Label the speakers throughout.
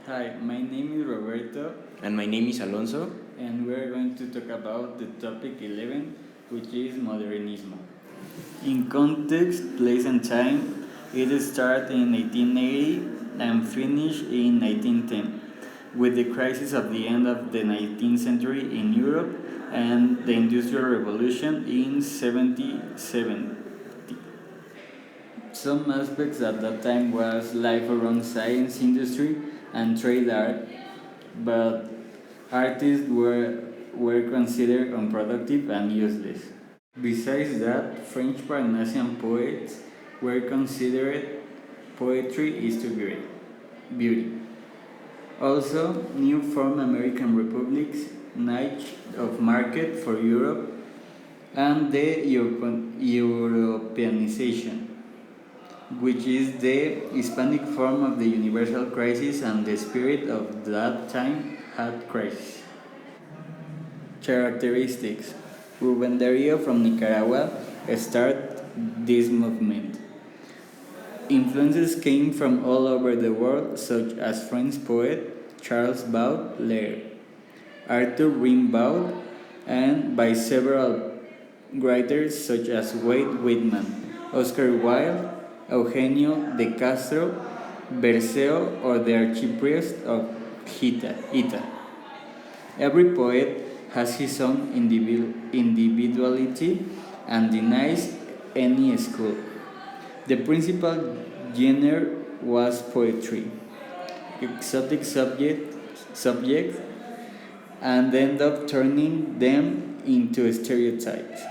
Speaker 1: Hi, my name is Roberto,
Speaker 2: And my name is Alonso.
Speaker 1: and we're going to talk about the topic 11, which is modernismo. In context, place, and time, it started in 1880 and finished in 1910, with the crisis of the end of the 19th century in Europe and the Industrial Revolution in 1770. Some aspects at that time was life around science industry and trade art, but artists were considered unproductive and useless. Besides that, French Parnassian poets were considered poetry is to beauty. Also, new formed American republics, niche of market for Europe, and the Europeanization, which is the Hispanic form of the universal crisis and the spirit of that time had crisis. Characteristics. Rubén Darío from Nicaragua started this movement. Influences came from all over the world, such as French poet Charles Baudelaire, Arthur Rimbaud, and by several writers such as Wade Whitman, Oscar Wilde, Eugenio de Castro, Berceo, or the archipriest of Ita. Every poet has his own individuality and denies any school. The principal genre was poetry, exotic subjects, and end up turning them into stereotypes.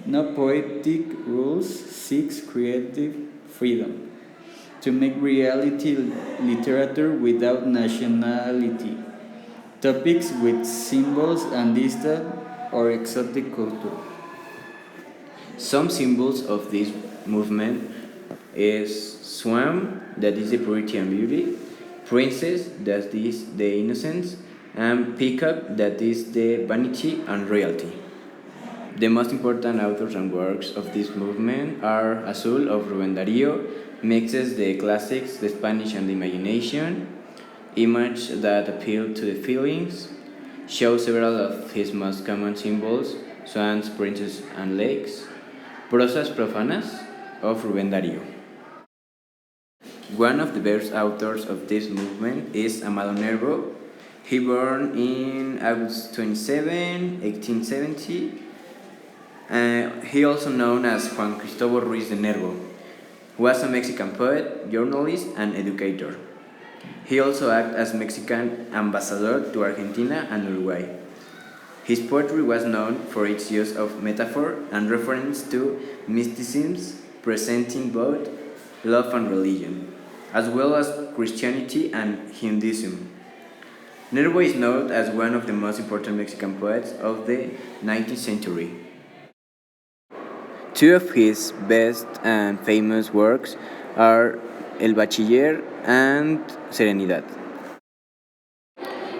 Speaker 1: No poetic rules seeks creative freedom to make reality literature without nationality. Topics with symbols and distant or exotic culture.
Speaker 2: Some symbols of this movement is swan, that is the purity and beauty, princess, that is the innocence, and peacock, that is the vanity and royalty. The most important authors and works of this movement are Azul of Rubén Darío, mixes the classics, the Spanish and the imagination, image that appeal to the feelings, shows several of his most common symbols, swans, princes, and lakes, prosas profanas of Rubén Darío. One of the best authors of this movement is Amado Nervo. He born in August 27, 1870. He also known as Juan Cristóbal Ruiz de Nervo, was a Mexican poet, journalist, and educator. He also acted as Mexican ambassador to Argentina and Uruguay. His poetry was known for its use of metaphor and reference to mysticism, presenting both love and religion, as well as Christianity and Hinduism. Nervo is known as one of the most important Mexican poets of the 19th century. Two of his best and famous works are El Bachiller and Serenidad.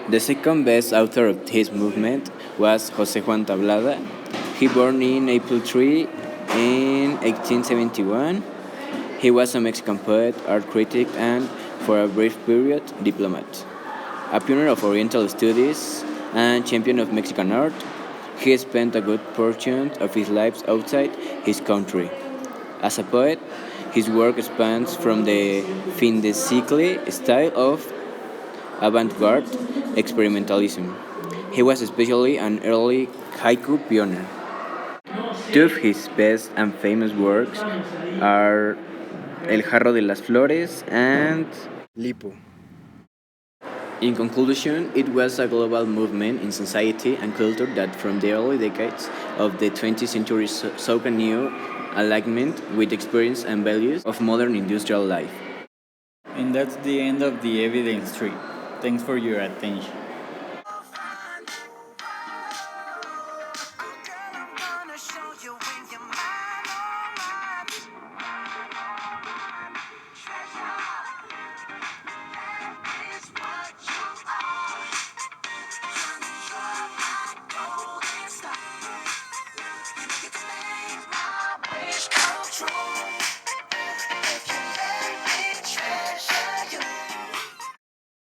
Speaker 2: The second best author of his movement was José Juan Tablada. He born in April 3 in 1871. He was a Mexican poet, art critic, and, for a brief period, diplomat. A pioneer of Oriental studies and champion of Mexican art, he spent a good portion of his life outside his country. As a poet, his work spans from the fin de siècle style of avant-garde experimentalism. He was especially an early haiku pioneer. Two of his best and famous works are El Jarro de las Flores and Lipo. In conclusion, it was a global movement in society and culture that from the early decades of the 20th century saw a new alignment with experience and values of modern industrial life.
Speaker 1: And that's the end of the evidence tree. Thanks for your attention.